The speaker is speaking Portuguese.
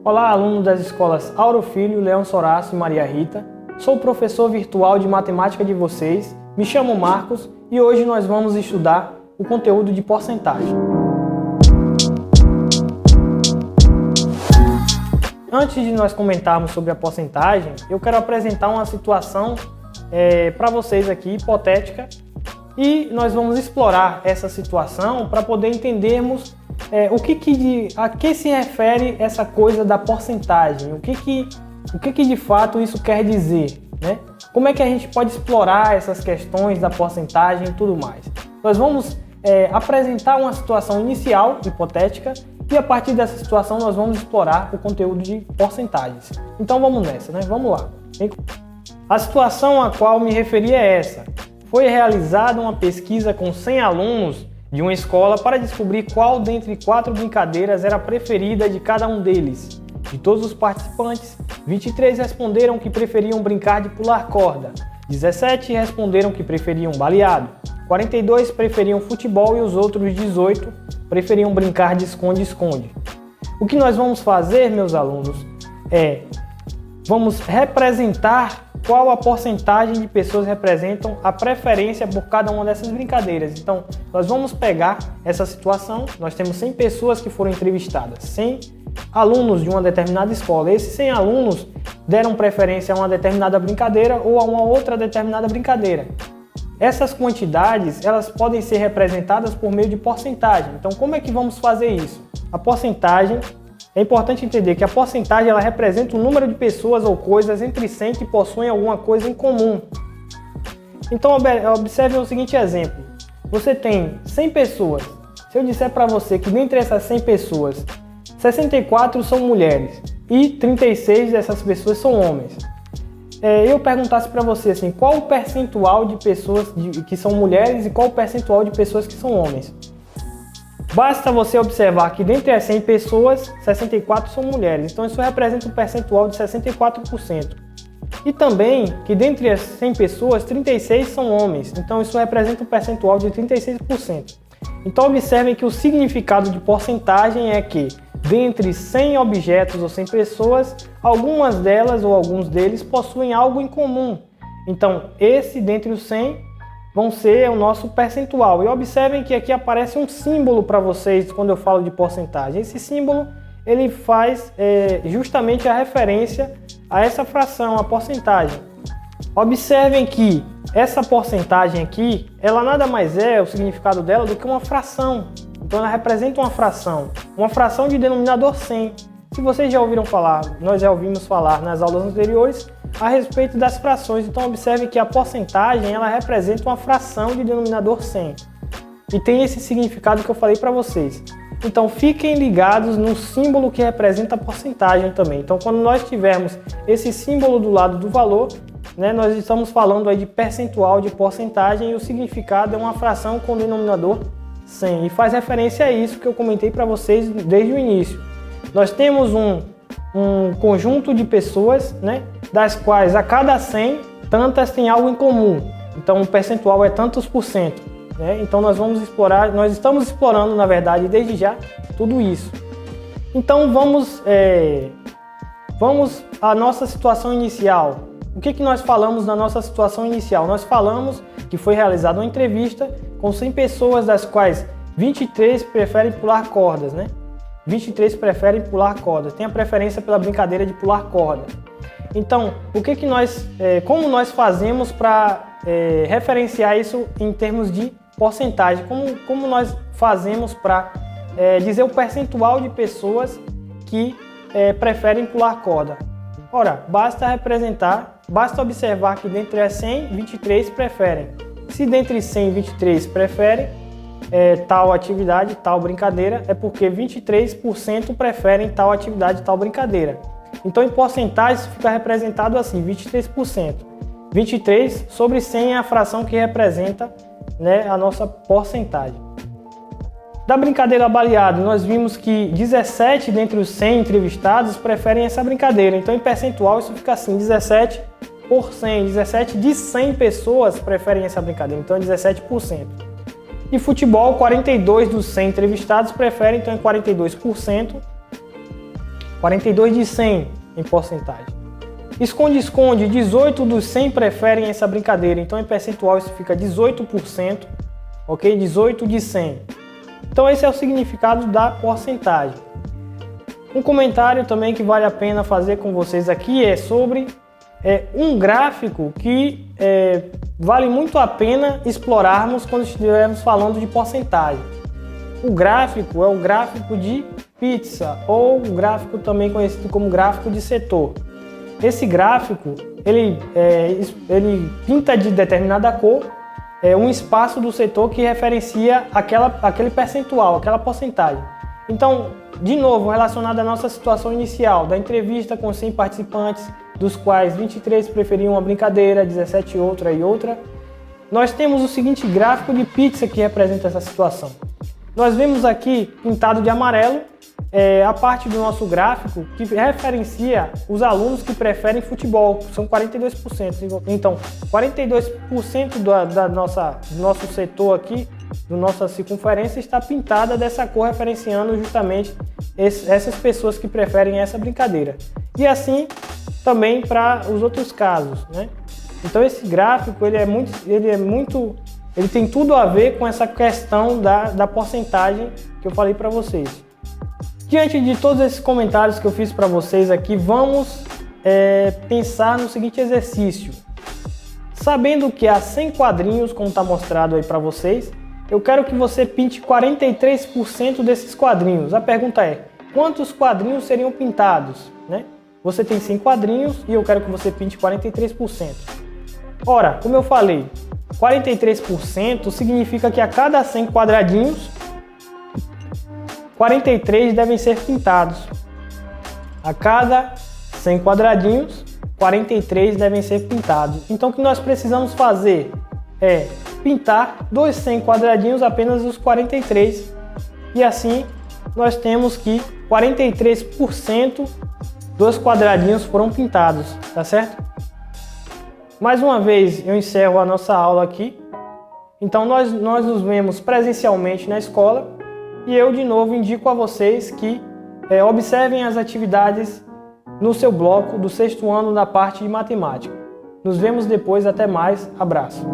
Olá, alunos das escolas Auro Filho, Leão Soraço e Maria Rita. Sou o professor virtual de matemática de vocês, me chamo Marcos e hoje nós vamos estudar o conteúdo de porcentagem. Antes de nós comentarmos sobre a porcentagem, eu quero apresentar uma situação para vocês aqui, hipotética, e nós vamos explorar essa situação para poder entendermos a que se refere essa coisa da porcentagem, o que de fato isso quer dizer, né? Como é que a gente pode explorar essas questões da porcentagem e tudo mais. Nós vamos apresentar uma situação inicial, hipotética, e a partir dessa situação nós vamos explorar o conteúdo de porcentagens. Então vamos nessa, né? Vamos lá. A situação a qual me referi é essa. Foi realizada uma pesquisa com 100 alunos de uma escola para descobrir qual dentre 4 brincadeiras era a preferida de cada um deles. De todos os participantes, 23 responderam que preferiam brincar de pular corda, 17 responderam que preferiam baleado, 42 preferiam futebol e os outros 18 preferiam brincar de esconde-esconde. O que nós vamos fazer, meus alunos, vamos representar qual a porcentagem de pessoas representam a preferência por cada uma dessas brincadeiras. Então, nós vamos pegar essa situação, nós temos 100 pessoas que foram entrevistadas, 100 alunos de uma determinada escola. Esses 100 alunos deram preferência a uma determinada brincadeira ou a uma outra determinada brincadeira. Essas quantidades, elas podem ser representadas por meio de porcentagem. Então, como é que vamos fazer isso? A porcentagem, é importante entender que a porcentagem ela representa o número de pessoas ou coisas entre 100 que possuem alguma coisa em comum. Então, observe o seguinte exemplo. Você tem 100 pessoas. Se eu disser para você que dentre essas 100 pessoas, 64 são mulheres e 36 dessas pessoas são homens. Eu perguntasse para você assim, qual o percentual de pessoas que são mulheres e qual o percentual de pessoas que são homens? Basta você observar que dentre as 100 pessoas, 64 são mulheres. Então isso representa um percentual de 64%. E também que dentre as 100 pessoas, 36 são homens. Então isso representa um percentual de 36%. Então observem que o significado de porcentagem é que dentre 100 objetos ou 100 pessoas, algumas delas ou alguns deles possuem algo em comum. Então esse dentre os 100 vão ser o nosso percentual. E observem que aqui aparece um símbolo para vocês quando eu falo de porcentagem. Esse símbolo ele faz justamente a referência a essa fração, a porcentagem. Observem que essa porcentagem aqui, ela nada mais é o significado dela do que uma fração. Então ela representa uma fração de denominador 100. Se vocês já ouviram falar, nós já ouvimos falar nas aulas anteriores a respeito das frações. Então observe que a porcentagem ela representa uma fração de denominador 100. E tem esse significado que eu falei para vocês. Então fiquem ligados no símbolo que representa a porcentagem também. Então quando nós tivermos esse símbolo do lado do valor, né, nós estamos falando aí de percentual, de porcentagem, e o significado é uma fração com denominador 100. E faz referência a isso que eu comentei para vocês desde o início. Nós temos um conjunto de pessoas, né, das quais a cada 100, tantas têm algo em comum. Então o percentual é tantos por cento. Né? Então nós estamos explorando, na verdade, desde já, tudo isso. Então vamos à nossa situação inicial. O que nós falamos na nossa situação inicial? Nós falamos que foi realizada uma entrevista com 100 pessoas, das quais 23 preferem pular cordas, né? 23 preferem pular cordas, tem a preferência pela brincadeira de pular corda. Então, como nós fazemos para referenciar isso em termos de porcentagem? Como nós fazemos para dizer o percentual de pessoas que preferem pular corda? Ora, basta observar que dentre as 100, 23 preferem. Se dentre 100, 23 preferem tal atividade, tal brincadeira, é porque 23% preferem tal atividade, tal brincadeira. Então, em porcentagem, isso fica representado assim, 23%. 23 sobre 100 é a fração que representa, né, a nossa porcentagem. Da brincadeira baleado, nós vimos que 17 dentre os 100 entrevistados preferem essa brincadeira. Então, em percentual, isso fica assim, 17 por 100. 17 de 100 pessoas preferem essa brincadeira. Então, é 17%. E futebol, 42 dos 100 entrevistados preferem, então é 42%. 42 de 100 em porcentagem. Esconde-esconde, 18 dos 100 preferem essa brincadeira, então em percentual isso fica 18%, ok? 18 de 100. Então esse é o significado da porcentagem. Um comentário também que vale a pena fazer com vocês aqui é sobre um gráfico que vale muito a pena explorarmos quando estivermos falando de porcentagem. O gráfico é o gráfico de pizza, ou o gráfico também conhecido como gráfico de setor. Esse gráfico, ele pinta de determinada cor um espaço do setor que referencia aquele percentual, aquela porcentagem. Então, de novo, relacionado à nossa situação inicial, da entrevista com 100 participantes, dos quais 23 preferiam uma brincadeira, 17 outra e outra, nós temos o seguinte gráfico de pizza que representa essa situação. Nós vemos aqui, pintado de amarelo, a parte do nosso gráfico que referencia os alunos que preferem futebol, são 42%. Então, 42% do nosso setor aqui, da nossa circunferência, está pintada dessa cor, referenciando justamente essas pessoas que preferem essa brincadeira. E assim também para os outros casos, né? Então esse gráfico ele tem tudo a ver com essa questão da porcentagem que eu falei para vocês. Diante de todos esses comentários que eu fiz para vocês aqui, vamos pensar no seguinte exercício. Sabendo que há 100 quadrinhos, como está mostrado aí para vocês, eu quero que você pinte 43% desses quadrinhos. A pergunta é, quantos quadrinhos seriam pintados, né? Você tem 100 quadrinhos e eu quero que você pinte 43%. Ora, como eu falei, 43% significa que a cada 100 quadradinhos, 43 devem ser pintados. A cada 100 quadradinhos, 43 devem ser pintados. Então o que nós precisamos fazer é pintar dos 100 quadradinhos apenas os 43. E assim nós temos que 43% dos quadradinhos foram pintados, tá certo? Mais uma vez eu encerro a nossa aula aqui. Então nós nos vemos presencialmente na escola e eu de novo indico a vocês que observem as atividades no seu bloco do 6º ano na parte de matemática. Nos vemos depois, até mais, abraço!